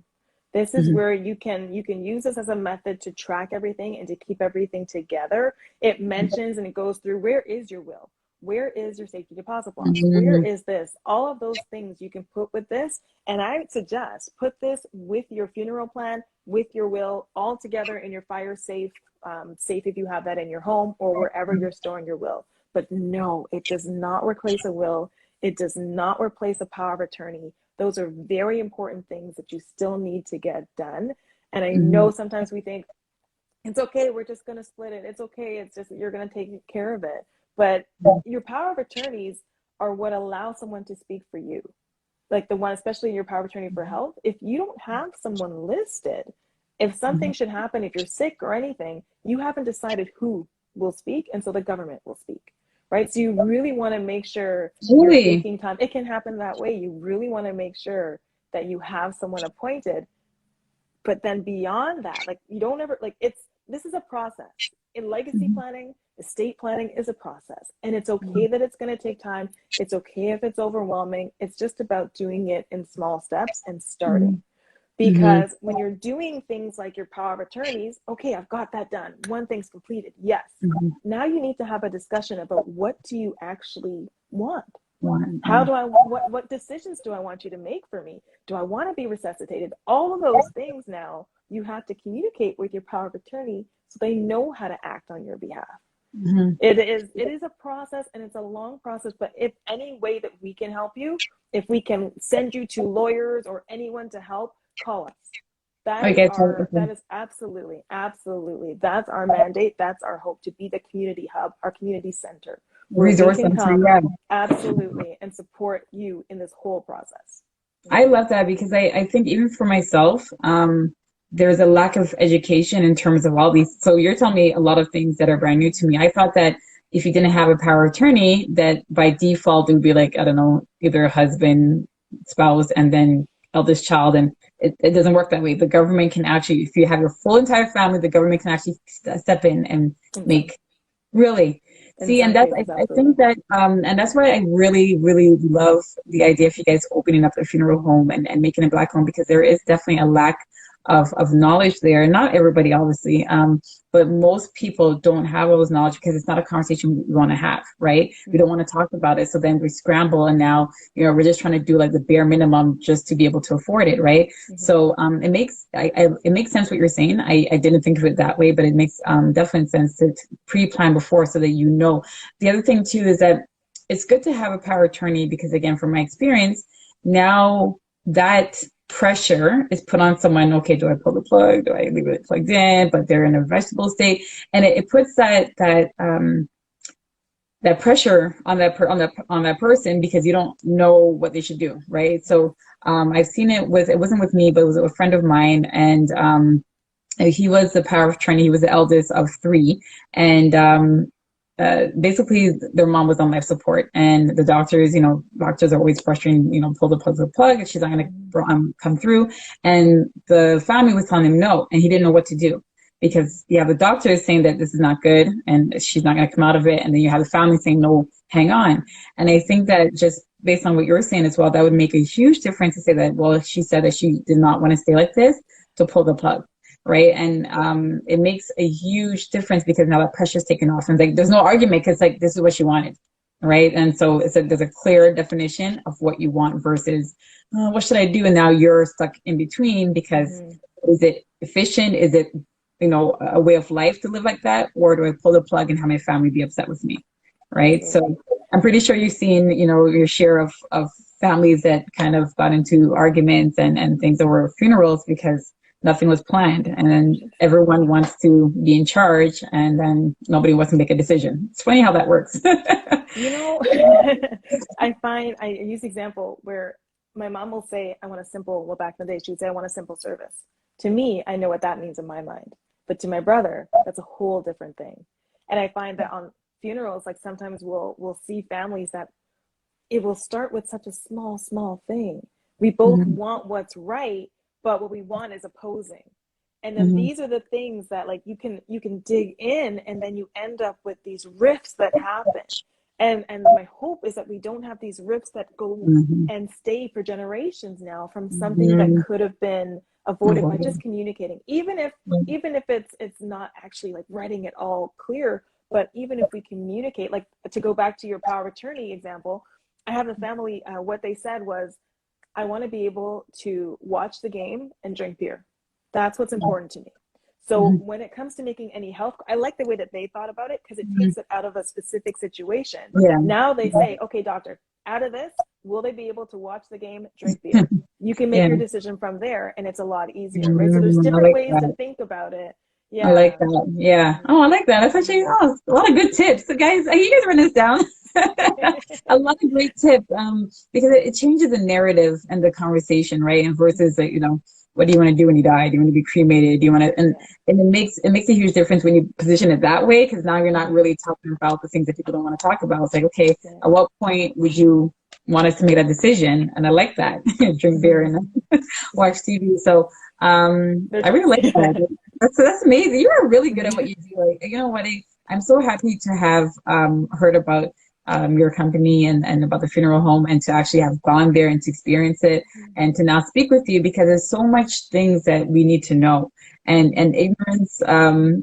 This is Hmm. where you can use this as a method to track everything and to keep everything together. It mentions and it goes through, where is your will? Where is your safety deposit box? Where Hmm. is this? All of those things you can put with this. And I would suggest put this with your funeral plan, with your will, all together in your fire safe, safe if you have that in your home or wherever you're storing your will. But no, it does not replace a will. It does not replace a power of attorney. Those are very important things that you still need to get done. And I Hmm. know sometimes we think it's okay, we're just going to split it. It's okay, it's just you're going to take care of it. But your power of attorneys are what allow someone to speak for you. Like the one, especially your power of attorney for health, if you don't have someone listed, if something should happen, if you're sick or anything, you haven't decided who will speak, and so the government will speak, right? So you really want to make sure you're Really? taking time. It can happen that way. You really want to make sure that you have someone appointed, but then beyond that, like you don't ever like it's this is a process. In legacy planning, estate planning is a process, and it's okay that it's going to take time. It's okay if it's overwhelming. It's just about doing it in small steps and starting. Hmm. Because when you're doing things like your power of attorneys, okay, I've got that done. One thing's completed. Yes. Hmm. Now you need to have a discussion about what do you actually want? How Hmm. do I, what decisions do I want you to make for me? Do I want to be resuscitated? All of those things now you have to communicate with your power of attorney so they know how to act on your behalf. Hmm. It is a process, and it's a long process, but if any way that we can help you, if we can send you to lawyers or anyone to help, call us. Okay, That is absolutely, absolutely, that's our mandate. That's our hope, to be the community hub, our community center, where we resource can center. come Yeah. absolutely and support you in this whole process. I love that because I think even for myself, there's a lack of education in terms of all these. So you're telling me a lot of things that are brand new to me. I thought that if you didn't have a power of attorney, that by default it would be like, I don't know, either a husband, spouse, and then eldest child. And it doesn't work that way. The government can actually, if you have your full entire family, the government can actually step in and In some make. Really? in See, and some that's cases, I think absolutely. that and that's why I really, really love the idea of you guys opening up a funeral home and making a black home because there is definitely a lack of knowledge there. Not everybody, obviously, but most people don't have all those knowledge because it's not a conversation we want to have, right? We don't Mm-hmm. want to talk about it. So then we scramble and now, we're just trying to do like the bare minimum just to be able to afford it, right? Mm-hmm. So it makes sense what you're saying. I didn't think of it that way, but it makes definite sense to pre-plan before so that you know. The other thing too is that it's good to have a power attorney because again, from my experience, now that pressure is put on someone. Okay, do I pull the plug? Do I leave it plugged in? But they're in a vegetable state, and it puts that pressure on that person because you don't know what they should do, right? So I've seen it wasn't with me, but it was a friend of mine, and he was the power of attorney. He was the eldest of three, and basically their mom was on life support, and the doctors are always frustrating, pull the plug, she's not going Mm-hmm. to come through, and the family was telling him no, and he didn't know what to do because you have the doctors saying that this is not good and she's not going to come out of it, and then you have the family saying no, hang on. And I think that just based on what you're saying as well, that would make a huge difference to say that, well, she said that she did not want to stay like this, to pull the plug, right? And it makes a huge difference because now that pressure's taken off, and like there's no argument because like this is what she wanted, right? And so there's a clear definition of what you want versus what should I do, and now you're stuck in between because Mm-hmm. is it efficient? Is it a way of life to live like that, or do I pull the plug and have my family be upset with me, right? Absolutely. So I'm pretty sure you've seen your share of families that kind of got into arguments and things over funerals because nothing was planned, and then everyone wants to be in charge, and then nobody wants to make a decision. It's funny how that works. You know, I use the example where my mom will say, I want a simple, well, back in the day, she would say, I want a simple service. To me, I know what that means in my mind But to my brother, that's a whole different thing. And I find that on funerals, like sometimes we'll see families that it will start with such a small thing. We both Mhm. want what's right, but what we want is opposing. And then Mhm. these are the things that like you can dig in, and then you end up with these rifts that happen. And my hope is that we don't have these rifts that go Mhm. and stay for generations now from something that Mhm. could have been avoided by just Avoiding. communicating. Even if it's not actually like writing it all clear, but even if we communicate, like to go back to your power of attorney example, I have a family, what they said was, I want to be able to watch the game and drink beer. That's what's important to me. So Mhm. when it comes to making any health, I like the way that they thought about it because it Mhm. takes it out of a specific situation. Yeah. Now they Yeah. say, okay, doctor, out of this, will they be able to watch the game, drink beer? You can make Yeah. your decision from there, and it's a lot easier, right? So there's I different like ways to that. think about it. I like Yeah. that. Yeah. Mm-hmm. Oh, I like that. That's actually a lot of good tips. So guys, you guys write this down. A lot of great tips. Because it changes the narrative and the conversation, right? And versus like, what do you want to do when you die? Do you want to be cremated? Do you want to, Yeah. and it makes a huge difference when you position it that way, because now you're not Mm-hmm. really talking about the things that people don't want to talk about. It's like, okay, Yeah. at what point would you want us to make that decision? And I like that. Drink beer Mm-hmm. and watch TV. So Their I really choice. like that. That's amazing. You are really good at what you do. Like, you know what? I'm so happy to have heard about your company and about the funeral home, and to actually have gone there and to experience it, and to now speak with you, because there's so much things that we need to know. And ignorance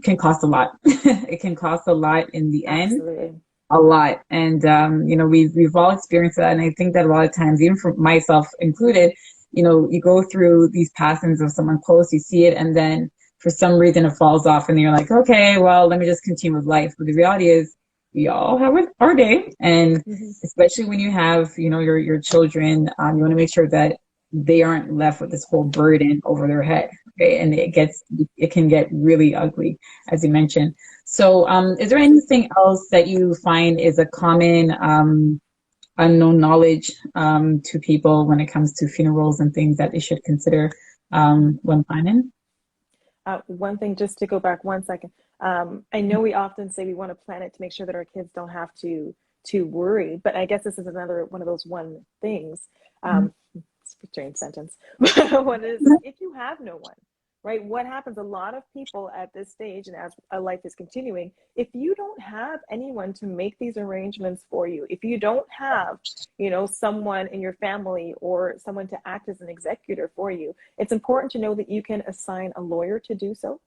can cost a lot. It can cost a lot in the end, Absolutely. a lot. And we've all experienced that. And I think that a lot of times, even for myself included, you go through these passings of someone close, you see it, and then for some reason it falls off, and you're like, okay, well, let me just continue with life. But the reality is, we all have our day, and Mm-hmm. especially when you have, your children, you want to make sure that they aren't left with this whole burden over their head. Okay, and it can get really ugly, as you mentioned. So, is there anything else that you find is a common unknown knowledge to people when it comes to funerals and things that they should consider when planning? One thing, just to go back 1 second, I know we often say we want to plan it to make sure that our kids don't have to worry, but I guess this is another one of those one things. It's a strange sentence, but what it is if you have no one, right? What happens? A lot of people at this stage, and as a life is continuing, if you don't have anyone to make these arrangements for you, if you don't have, someone in your family or someone to act as an executor for you, it's important to know that you can assign a lawyer to do so,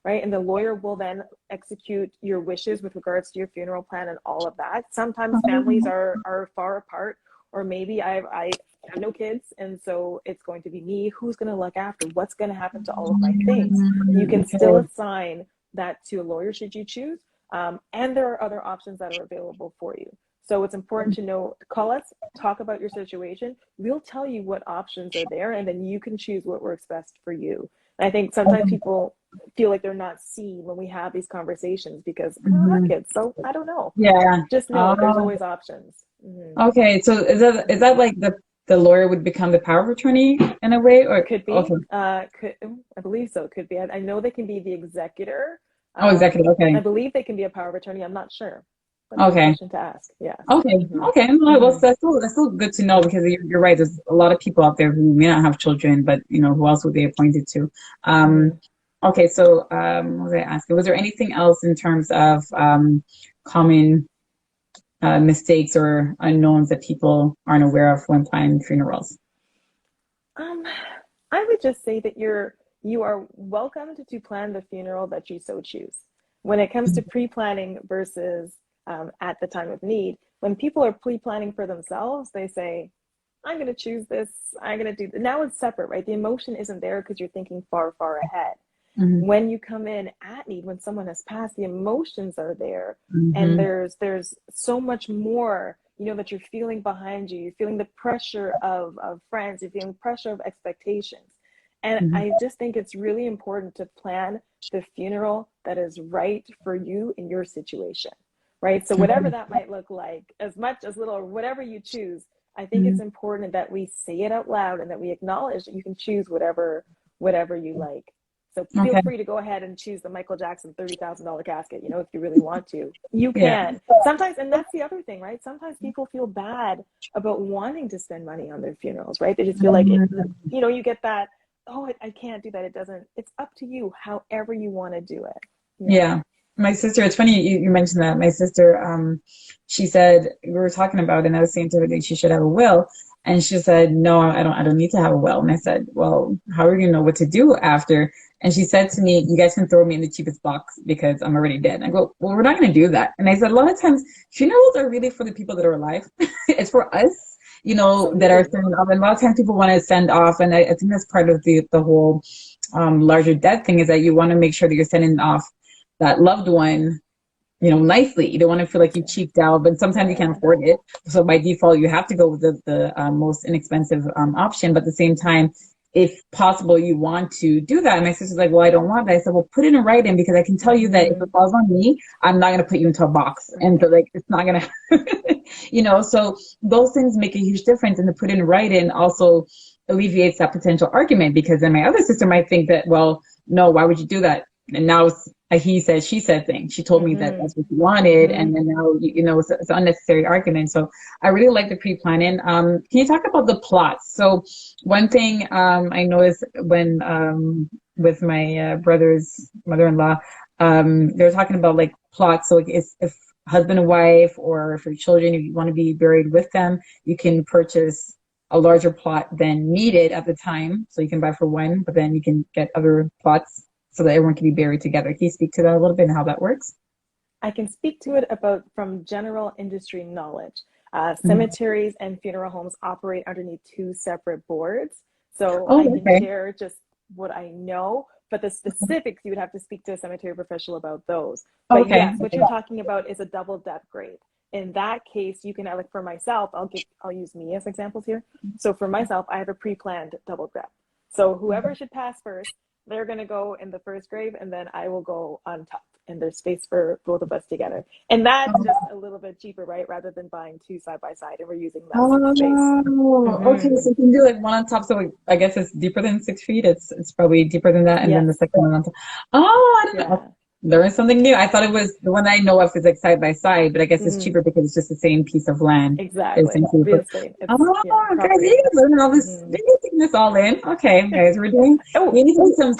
right? And the lawyer will then execute your wishes with regards to your funeral plan and all of that. Sometimes families are far apart, or maybe I have no kids, and so it's going to be me. Who's going to look after? What's going to happen to all of my things? You can still Okay. assign that to a lawyer should you choose, and there are other options that are available for you. So it's important to know, call us, talk about your situation. We'll tell you what options are there, and then you can choose what works best for you. And I think sometimes people feel like they're not seen when we have these conversations because I don't have Mhm. kids, so I don't know. Yeah. Just know there's Oh, always options. Mm-hmm. okay. So is that like the lawyer would become the power of attorney in a way, or Could okay? be, I believe so. Could be. I know they can be the executor. Oh, executive. I Okay. believe they can be a power of attorney. I'm not sure. That's a good Okay. question to ask. Yes. Okay. Mm-hmm. Okay. Well, Mm-hmm. that's still good to know, because you're right. There's a lot of people out there who may not have children, but who else would they appoint it to? Mm-hmm. Okay. So, what was I asking? Was there anything else in terms of common mistakes or unknowns that people aren't aware of when planning funerals? Um, I would just say that you are welcome to plan the funeral that you so choose. When it comes to pre-planning versus at the time of need, when people are pre-planning for themselves, they say, I'm going to choose this. I'm going to do. Now it's separate, right? The emotion isn't there because you're thinking far ahead. Mm-hmm. When you come in at need, when someone has passed, the emotions are there, and Mm-hmm. there's so much more, that you're feeling behind you. You're feeling the pressure of friends. You're feeling pressure of expectations, and Mm-hmm. I just think it's really important to plan the funeral that is right for you in your situation, right? So whatever that might look like, as much as little, or whatever you choose, I think Mm-hmm. it's important that we say it out loud and that we acknowledge that you can choose whatever you like. So feel Okay. free to go ahead and choose the Michael Jackson $30,000 casket, if you really want to. You Yeah. can. Sometimes, and that's the other thing, right? Sometimes people feel bad about wanting to spend money on their funerals, right? They just feel like you get that, oh, I can't do that. It doesn't, it's up to you, however you want to do it. Yeah. Yeah. My sister, it's funny you mentioned that. My sister, she said we were talking about, and I was saying to her that she should have a will. And she said, no, I don't need to have a will. And I said, well, how are you gonna know what to do after? And she said to me, you guys can throw me in the cheapest box because I'm already dead. And I go, well, we're not gonna do that. And I said, a lot of times funerals are really for the people that are alive. It's for us, that are Absolutely. sending off. And a lot of times people want to send off, and I think that's part of the whole larger death thing is that you want to make sure that you're sending off that loved one, nicely. You don't want to feel like you cheaped out, but sometimes you can't Yeah. afford it. So by default, you have to go with the most inexpensive option. But at the same time, if possible, you want to do that. And my sister's like, well, I don't want that. I said, well, put it in writing because I can tell you that if it falls on me, I'm not going to put you into a box. And Right. like, it's not going to, so those things make a huge difference. And to put in writing also alleviates that potential argument because then my other sister might think that, well, no, why would you do that? And now it's a he said, she said thing. She told me that that's what she wanted. And then now, it's an unnecessary argument. So I really like the pre-planning. Can you talk about the plots? So one thing I noticed when with my brother's mother-in-law, they were talking about like plots. So like if husband and wife or for children, if you want to be buried with them, you can purchase a larger plot than needed at the time. So you can buy for one, but then you can get other plots so that everyone can be buried together. Can you speak to that a little bit and how that works? I can speak to it about from general industry knowledge. Mhm. Cemeteries and funeral homes operate underneath two separate boards. So I Oh, can okay. share just what I know, but the specifics you would have to speak to a cemetery professional about those. But Okay. yes, what you're talking about is a double depth grade. In that case, you can, like for myself, I'll use me as examples here. So for myself, I have a pre-planned double depth. So whoever should pass first, they're going to go in the first grave, and then I will go on top. And there's space for both of us together. And that's just a little bit cheaper, right? Rather than buying two side by side and we're using less space. Okay. So you can do like one on top. So like, I guess it's deeper than 6 feet. It's probably deeper than that, and then Yes. the second one on top. Oh, I don't know. Yeah. Learn something new. I thought it was the one I know of is like side by side, but I guess it's cheaper because it's just the same piece of land. Exactly. Real estate. It's, yeah, Oh, guys, property. you guys learning all this. You're taking this all in. Okay, guys, Oh, we need to do some.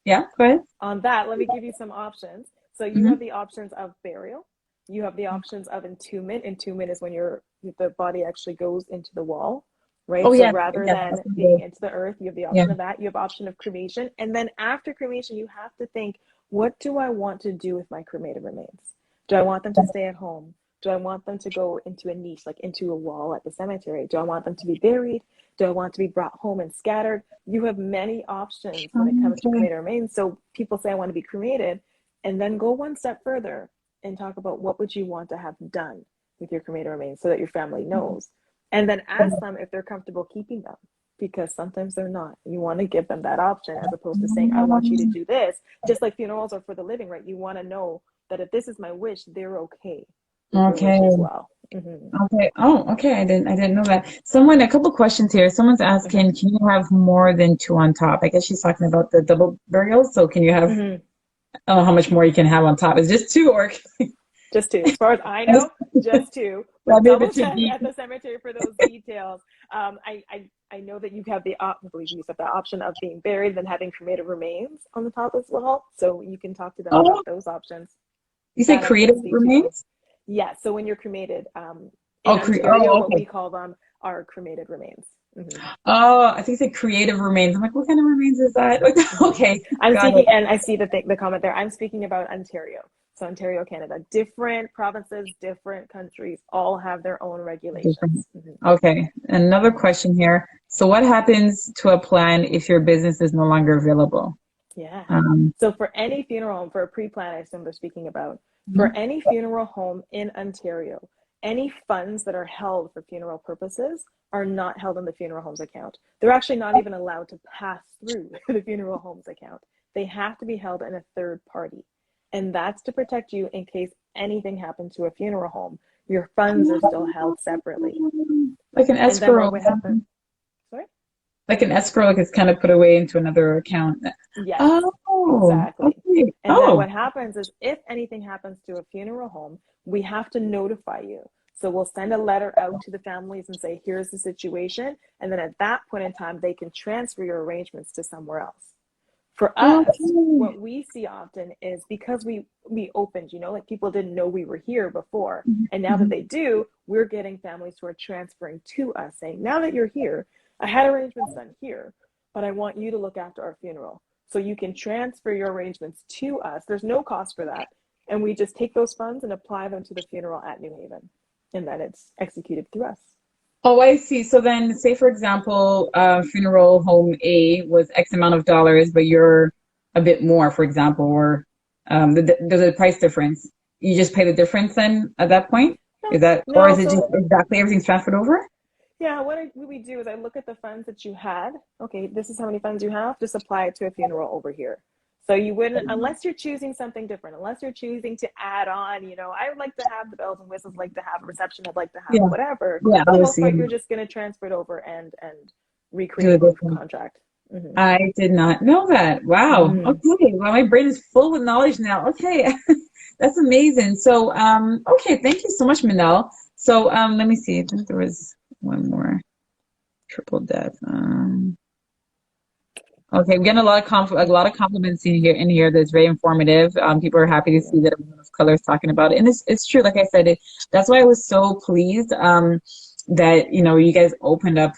Yeah, go ahead. on that, let me give you some options. So you Hmm. have the options of burial. You have the options of entombment. Entombment is when the body actually goes into the wall, right? Oh So yeah, rather yeah, that's than gonna being go. into the earth, you have the Yeah. option of that. You have option of cremation. And then after cremation, you have to think, what do I want to do with my cremated remains? Do I want them to stay at home? Do I want them to go into a niche, like into a wall at the cemetery? Do I want them to be buried? Do I want to be brought home and scattered? You have many options when it comes to Okay. cremated remains. So people say, I want to be cremated, and then go one step further and talk about what would you want to have done with your cremated remains so that your family knows. And then ask them if they're comfortable keeping them, because sometimes they're not. You want to give them that option as opposed to saying, I want you to do this. Just like funerals are for the living, right? You want to know that if this is my wish, they're okay with your wish Okay. as well. Mm-hmm. Okay. Oh, okay. I didn't know that. A couple questions here. Someone's Okay. asking, can you have more than two on top? I guess she's talking about the double burials. So can you have, Mm-hmm. I don't know how much more you can have on top. Is it just two or Just two. As far as I know, just two. But that'd be a bit double too check deep? at the cemetery for those details. I know that you have I believe you said the option of being buried, then having cremated remains on the top as well. So you can talk to them Oh, about those options. you say That I can creative speak to you on. remains? Yeah. So when you're cremated, in Oh, Ontario, oh, what okay. we call them are cremated remains. Mm-hmm. Oh, I think you said creative remains. I'm like, what kind of remains is that? Like, Mm-hmm. okay, I'm got it. speaking, and I see the comment there. I'm speaking about Ontario. So Ontario, Canada. Different provinces, different countries, all have their own Different. regulations. Mm-hmm. Okay, another Mm-hmm. question here. So what happens to a plan if your business is no longer available? Yeah. Um, So for any funeral home, for a pre-plan, I assume they're speaking about, for any funeral home in Ontario, any funds that are held for funeral purposes are not held in the funeral home's account. They're actually not even allowed to pass through the funeral home's account. They have to be held in a third party. And that's to protect you in case anything happened to a funeral home. Your funds are still held separately. like an And then escrow what or would happen? something. Sorry? Like an escrow, like it's kind of put away into another account. Yes, Oh, exactly. okay. And then Oh, what happens is if anything happens to a funeral home, we have to notify you. So we'll send a letter out to the families and say, here's the situation. And then at that point in time, they can transfer your arrangements to somewhere else. For us, okay. what we see often is because we opened, you know, like people didn't know we were here before. And now that Mhm. they do, we're getting families who are transferring to us saying, now that you're here, I had arrangements done here, but I want you to look after our funeral. So you can transfer your arrangements to us. There's no cost for that. And we just take those funds and apply them to the funeral at New Haven. And then it's executed through us. Oh, I see. So then, say for example, funeral home A was X amount of dollars, but you're a bit more, for example, or there's a price difference. You just pay the difference then at that point? No, Is that, or no. is it just So exactly everything's transferred over? yeah, what we do is I look at the funds that you had. Okay, this is how many funds you have. Just apply it to a funeral over here. So you wouldn't, unless you're choosing something different, unless you're choosing to add on, you know, I would like to have the bells and whistles, like to have a reception, I'd like to have Yeah, whatever. yeah, For the most obviously, part, you're just going to transfer it over and do recreate a the different. contract. Mm-hmm. I did not know that. Wow. Mm-hmm. Okay. Well, my brain is full with knowledge now. Okay. That's amazing. So, okay. Thank you so much, Manel. So, let me see. I think there was one more triple death. Okay, we're getting a lot of compliments in here that's very informative. People are Thank happy to see you. that a woman of color is talking about it, and it's true. Like I said, that's why I was so pleased that you guys opened up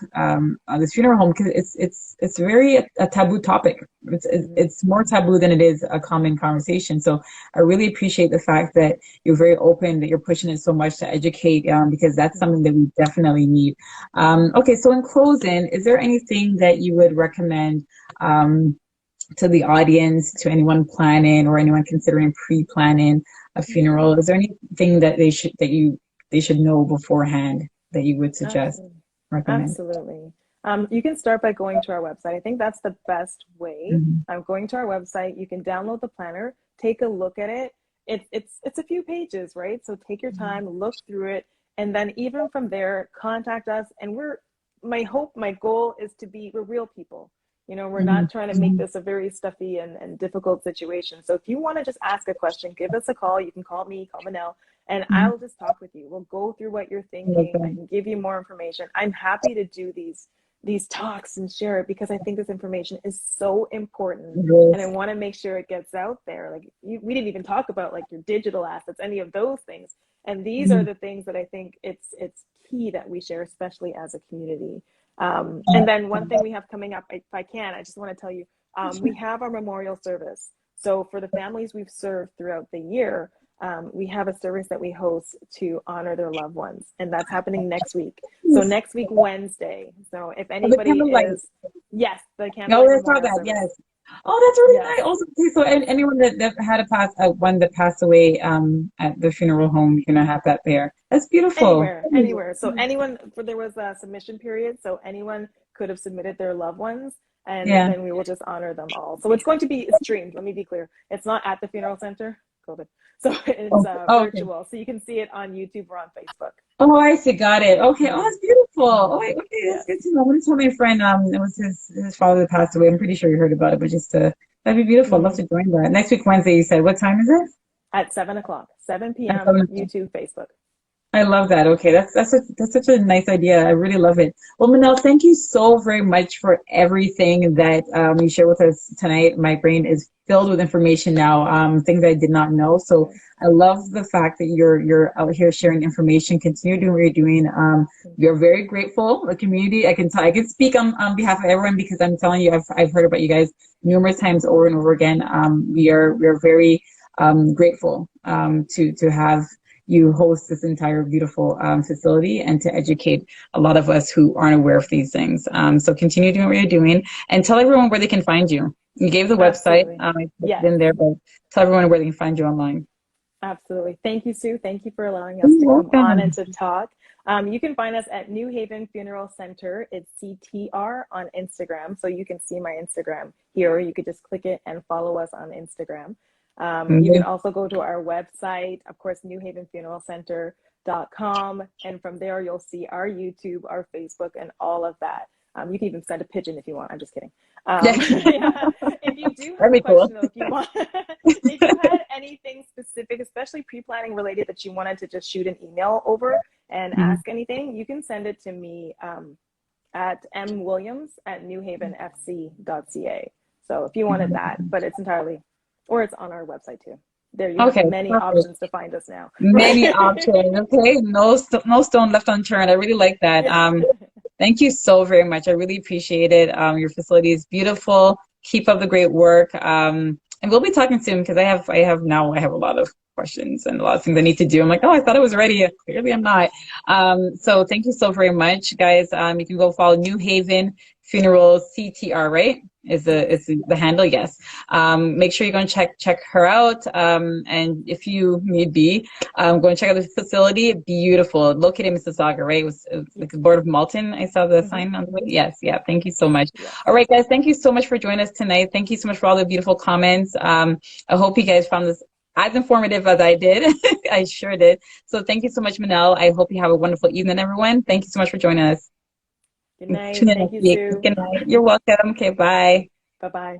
this funeral home because it's very a taboo topic. Mm-hmm. It's more taboo than it is a common conversation. So I really appreciate the fact that you're very open, that you're pushing it so much to educate because that's something that we definitely need. Okay, so in closing, is there anything that you would recommend? um, to the audience, to anyone planning or anyone considering pre-planning a funeral? Yeah, Is there anything that they should know beforehand that you would suggest, absolutely. recommend? Absolutely. You can start by going to our website. I think that's the best way. Mhm. Going to our website, you can download the planner, take a look at it. It's a few pages, right? So take your time, look through it, and then even from there, contact us. And my hope, my goal is to be, we're real people. You know, we're Mhm. not trying to make this a very stuffy and difficult situation. So if you want to just ask a question, give us a call. You can call me, call Manel, and Mhm. I'll just talk with you. We'll go through what you're Love thinking. I that. can give you more information. I'm happy to do these talks and share it because I think this information is so important, and I Yes. want to make sure it gets out there. Like we didn't even talk about like your digital assets, any of those things. And these are Mhm. the things that I think it's key that we share, especially as a community. And then one thing we have coming up, if I can, I just want to tell you, we have our memorial service. So for the families we've served throughout the year, we have a service that we host to honor their loved ones, and that's happening next week. So Yes. next week, Wednesday. So if Oh, the anybody candlelight. is, yes, the Oh, candlelight I saw memorial that. service. Yes. Oh, that's really Yes, nice. Also, okay, so anyone that had a one that passed away at the funeral home, you know, have that there. That's beautiful. anywhere. So anyone, for there was a submission period, so anyone could have submitted their loved ones, and Yeah. then we will just honor them all. So it's going to be streamed. Let me be clear. It's not at the funeral center, COVID. So it's Oh, okay. virtual. So you can see it on YouTube or on Facebook. Oh, I see. Got it. Okay. Oh, Mm-hmm. that's beautiful. Mm-hmm. Oh, wait, okay. That's Yes. good to know. I'm gonna tell my friend. It was his father that passed away. I'm pretty sure you heard about it, but just that'd be beautiful. I'd love Mm-hmm. to join that next week Wednesday. You said what time is it? At 7 o'clock, 7 At p.m. 7. YouTube, Facebook. I love that. Okay, that's such a nice idea. I really love it. Well, Manel, thank you so very much for everything that you shared with us tonight. My brain is filled with information now, things I did not know. So Good. I love the fact that you're out here sharing information. Continue doing what you're doing. Thank We are you. very grateful. The community, I can speak on behalf of everyone because I'm telling you, I've heard about you guys numerous times over and over again. We are very grateful to have you host this entire beautiful facility and to educate a lot of us who aren't aware of these things. So continue doing what you're doing and tell everyone where they can find you. You gave the website, Absolutely. I put it Yes. in there, but tell everyone where they can find you online. Absolutely. Thank you, Sue. Thank you for allowing us to You're come on and welcome. to talk. You can find us at New Haven Funeral Center. It's CTR on Instagram. So you can see my Instagram here, or you could just click it and follow us on Instagram. You can Mhm. also go to our website, of course, newhavenfuneralcenter.com. And from there, you'll see our YouTube, our Facebook, and all of that. You can even send a pigeon if you want. I'm just kidding. Yeah. Yeah. If you do have That'd a be cool. question, though, if you want, if you had anything specific, especially pre-planning related, that you wanted to just shoot an email over and Mhm. ask anything, you can send it to me at mwilliams@newhavenfc.ca. So if you wanted that, but it's entirely, or it's on our website too. There you have Okay, many perfect. options to find us now. Many Right. options. Okay, no stone left unturned. I really like that. Yeah. Thank you so very much. I really appreciate it. Your facility is beautiful. Keep up the great work. And we'll be talking soon because I have a lot of questions and a lot of things I need to do. I'm like, oh, I thought I was ready. Clearly I'm not. So thank you so very much, guys. You can go follow New Haven Funerals CTR, right? Yes. Is the handle? Yes. Make sure you go and check her out. And if you need be, go and check out the facility. Beautiful, located in Mississauga, right? It was like the Board of Malton. I saw the Mm-hmm. sign on the way. Yes, yeah. Thank you so much. Yes. All right, guys. Thank you so much for joining us tonight. Thank you so much for all the beautiful comments. I hope you guys found this as informative as I did. I sure did. So thank you so much, Manel. I hope you have a wonderful evening, everyone. Thank you so much for joining us. Good night. Tune in Thank next you, week. Sue. Good night. You're welcome. Okay, bye. Bye bye.